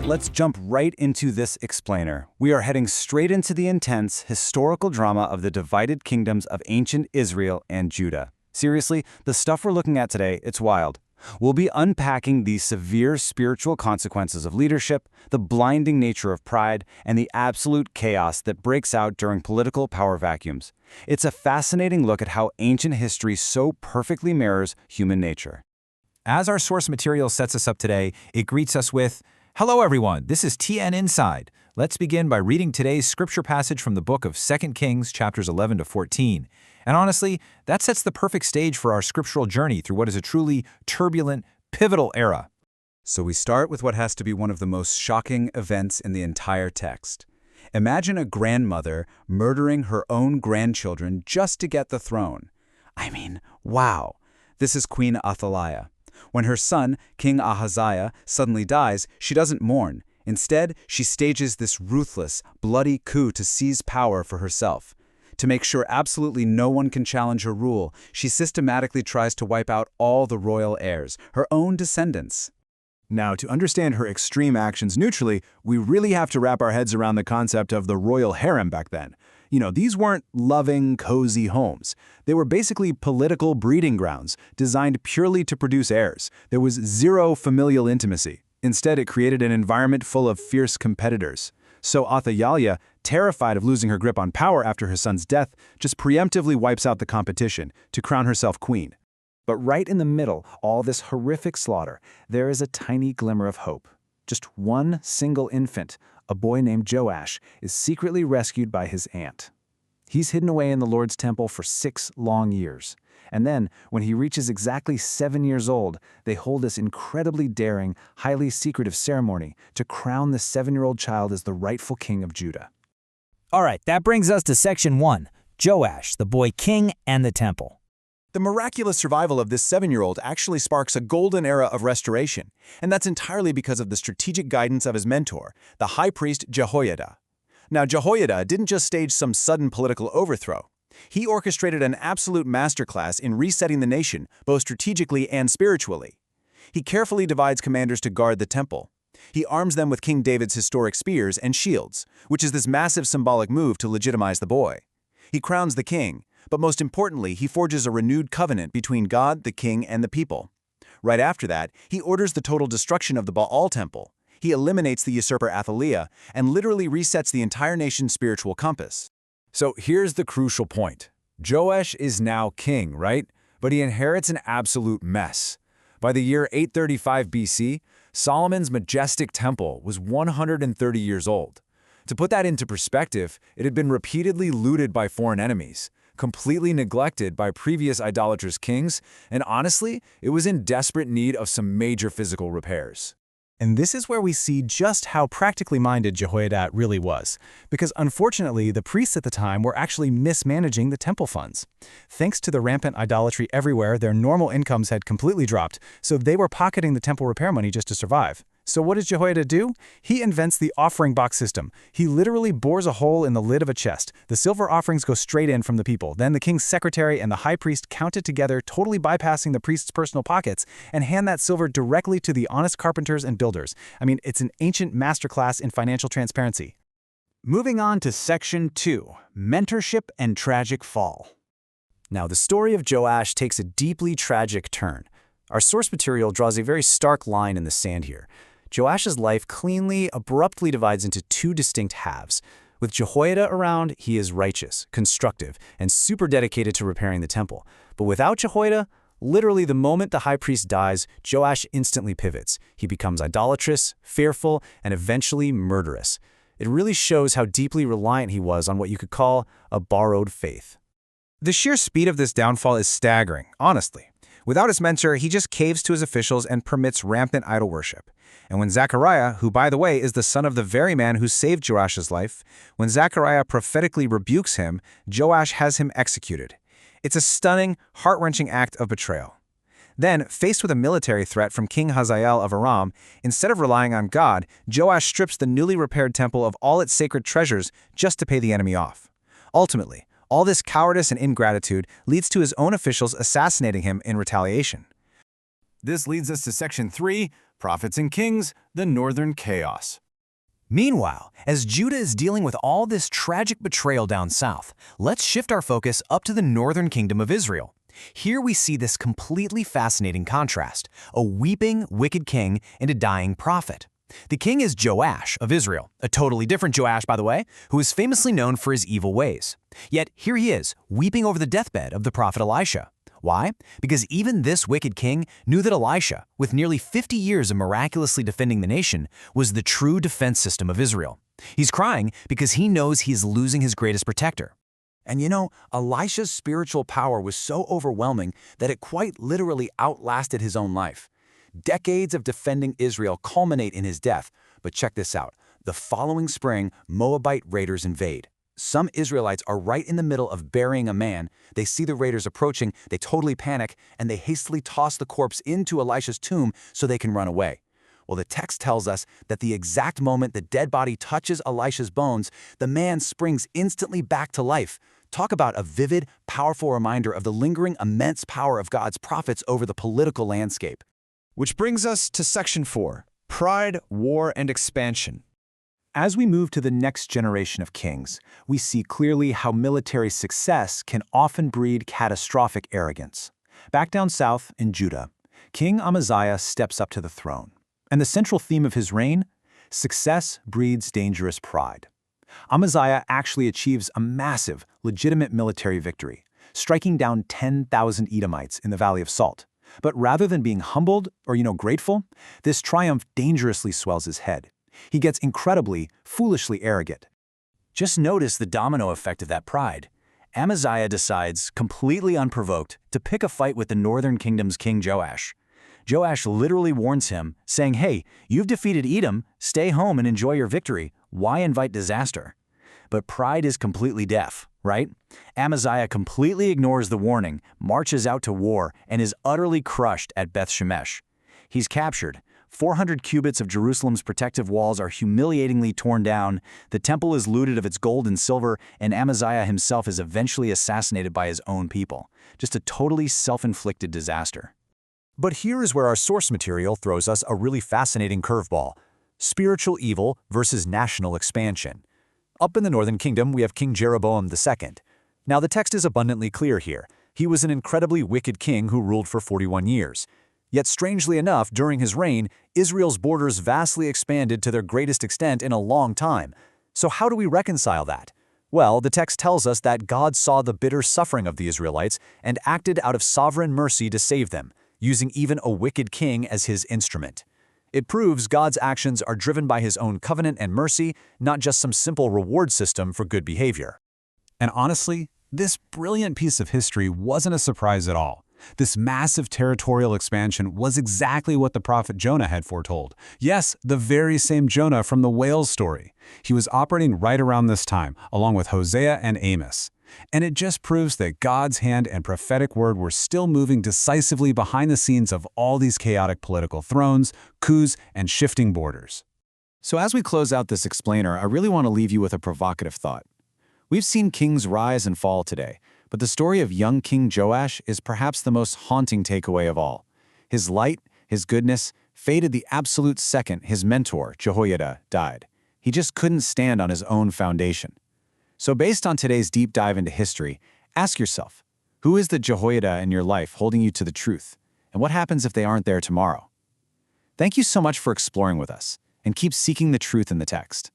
right, let's jump right into this explainer. We are heading straight into the intense, historical drama of the divided kingdoms of ancient Israel and Judah. Seriously, the stuff we're looking at today, it's wild. We'll be unpacking the severe spiritual consequences of leadership, the blinding nature of pride, and the absolute chaos that breaks out during political power vacuums. It's a fascinating look at how ancient history so perfectly mirrors human nature. As our source material sets us up today, it greets us with, "Hello everyone, this is TN Inside." Let's begin by reading today's scripture passage from the book of 2 Kings, chapters 11 to 14. And honestly, that sets the perfect stage for our scriptural journey through what is a truly turbulent, pivotal era. So we start with what has to be one of the most shocking events in the entire text. Imagine a grandmother murdering her own grandchildren just to get the throne. I mean, wow. This is Queen Athaliah. When her son, King Amaziah, suddenly dies, she doesn't mourn. Instead, she stages this ruthless, bloody coup to seize power for herself. To make sure absolutely no one can challenge her rule, she systematically tries to wipe out all the royal heirs, her own descendants. Now, to understand her extreme actions neutrally, we really have to wrap our heads around the concept of the royal harem back then. These weren't loving, cozy homes. They were basically political breeding grounds, designed purely to produce heirs. There was zero familial intimacy. Instead, it created an environment full of fierce competitors. So Athaliah, terrified of losing her grip on power after her son's death, just preemptively wipes out the competition to crown herself queen. But right in the middle, all this horrific slaughter, there is a tiny glimmer of hope. Just one single infant, a boy named Joash, is secretly rescued by his aunt. He's hidden away in the Lord's temple for 6 long years. And then, when he reaches exactly 7 years old, they hold this incredibly daring, highly secretive ceremony to crown the 7-year-old child as the rightful king of Judah. All right, that brings us to section 1, Joash, the boy king and the temple. The miraculous survival of this 7-year-old actually sparks a golden era of restoration, and that's entirely because of the strategic guidance of his mentor, the high priest Jehoiada. Now, Jehoiada didn't just stage some sudden political overthrow. He orchestrated an absolute masterclass in resetting the nation, both strategically and spiritually. He carefully divides commanders to guard the temple. He arms them with King David's historic spears and shields, which is this massive symbolic move to legitimize the boy. He crowns the king, but most importantly, he forges a renewed covenant between God, the king, and the people. Right after that, he orders the total destruction of the Baal temple. He eliminates the usurper Athaliah and literally resets the entire nation's spiritual compass. So here's the crucial point. Joash is now king, right? But he inherits an absolute mess. By the year 835 BC, Solomon's majestic temple was 130 years old. To put that into perspective, it had been repeatedly looted by foreign enemies, completely neglected by previous idolatrous kings, and honestly, it was in desperate need of some major physical repairs. And this is where we see just how practically minded Jehoiada really was, because unfortunately, the priests at the time were actually mismanaging the temple funds. Thanks to the rampant idolatry everywhere, their normal incomes had completely dropped, so they were pocketing the temple repair money just to survive. So what does Jehoiada do? He invents the offering box system. He literally bores a hole in the lid of a chest. The silver offerings go straight in from the people. Then the king's secretary and the high priest count it together, totally bypassing the priest's personal pockets, and hand that silver directly to the honest carpenters and builders. I mean, it's an ancient masterclass in financial transparency. Moving on to section 2, mentorship and tragic fall. Now, the story of Joash takes a deeply tragic turn. Our source material draws a very stark line in the sand here. Joash's life abruptly divides into 2 distinct halves. With Jehoiada around, he is righteous, constructive, and super dedicated to repairing the temple. But without Jehoiada, literally the moment the high priest dies, Joash instantly pivots. He becomes idolatrous, fearful, and eventually murderous. It really shows how deeply reliant he was on what you could call a borrowed faith. The sheer speed of this downfall is staggering, honestly. Without his mentor, he just caves to his officials and permits rampant idol worship. And when Zechariah, who by the way is the son of the very man who saved Joash's life, when Zechariah prophetically rebukes him, Joash has him executed. It's a stunning, heart-wrenching act of betrayal. Then, faced with a military threat from King Hazael of Aram, instead of relying on God, Joash strips the newly repaired temple of all its sacred treasures just to pay the enemy off. Ultimately, all this cowardice and ingratitude leads to his own officials assassinating him in retaliation. This leads us to Section 3, Prophets and Kings, the Northern Chaos. Meanwhile, as Judah is dealing with all this tragic betrayal down south, let's shift our focus up to the northern kingdom of Israel. Here we see this completely fascinating contrast, a weeping, wicked king and a dying prophet. The king is Joash of Israel, a totally different Joash, by the way, who is famously known for his evil ways. Yet here he is, weeping over the deathbed of the prophet Elisha. Why? Because even this wicked king knew that Elisha, with nearly 50 years of miraculously defending the nation, was the true defense system of Israel. He's crying because he knows he is losing his greatest protector. And you know, Elisha's spiritual power was so overwhelming that it quite literally outlasted his own life. Decades of defending Israel culminate in his death, but check this out. The following spring, Moabite raiders invade. Some Israelites are right in the middle of burying a man. They see the raiders approaching, they totally panic, and they hastily toss the corpse into Elisha's tomb so they can run away. Well, the text tells us that the exact moment the dead body touches Elisha's bones, the man springs instantly back to life. Talk about a vivid, powerful reminder of the lingering immense power of God's prophets over the political landscape. Which brings us to Section 4, Pride, War, and Expansion. As we move to the next generation of kings, we see clearly how military success can often breed catastrophic arrogance. Back down south in Judah, King Amaziah steps up to the throne. And the central theme of his reign? Success breeds dangerous pride. Amaziah actually achieves a massive, legitimate military victory, striking down 10,000 Edomites in the Valley of Salt. But rather than being humbled or, grateful, this triumph dangerously swells his head. He gets incredibly, foolishly arrogant. Just notice the domino effect of that pride. Amaziah decides, completely unprovoked, to pick a fight with the northern kingdom's king Joash. Joash literally warns him, saying, "Hey, you've defeated Edom, stay home and enjoy your victory. Why invite disaster?" But pride is completely deaf, right? Amaziah completely ignores the warning, marches out to war, and is utterly crushed at Beth Shemesh. He's captured. 400 cubits of Jerusalem's protective walls are humiliatingly torn down, the temple is looted of its gold and silver, and Amaziah himself is eventually assassinated by his own people. Just a totally self-inflicted disaster. But here is where our source material throws us a really fascinating curveball: spiritual evil versus national expansion. Up in the northern kingdom, we have King Jeroboam II. Now, the text is abundantly clear here. He was an incredibly wicked king who ruled for 41 years. Yet strangely enough, during his reign, Israel's borders vastly expanded to their greatest extent in a long time. So how do we reconcile that? Well, the text tells us that God saw the bitter suffering of the Israelites and acted out of sovereign mercy to save them, using even a wicked king as his instrument. It proves God's actions are driven by his own covenant and mercy, not just some simple reward system for good behavior. And honestly, this brilliant piece of history wasn't a surprise at all. This massive territorial expansion was exactly what the prophet Jonah had foretold. Yes, the very same Jonah from the whale's story. He was operating right around this time, along with Hosea and Amos. And it just proves that God's hand and prophetic word were still moving decisively behind the scenes of all these chaotic political thrones, coups, and shifting borders. So as we close out this explainer, I really want to leave you with a provocative thought. We've seen kings rise and fall today, but the story of young King Joash is perhaps the most haunting takeaway of all. His light, his goodness, faded the absolute second his mentor, Jehoiada, died. He just couldn't stand on his own foundation. So based on today's deep dive into history, ask yourself, who is the Jehoiada in your life holding you to the truth? And what happens if they aren't there tomorrow? Thank you so much for exploring with us, and keep seeking the truth in the text.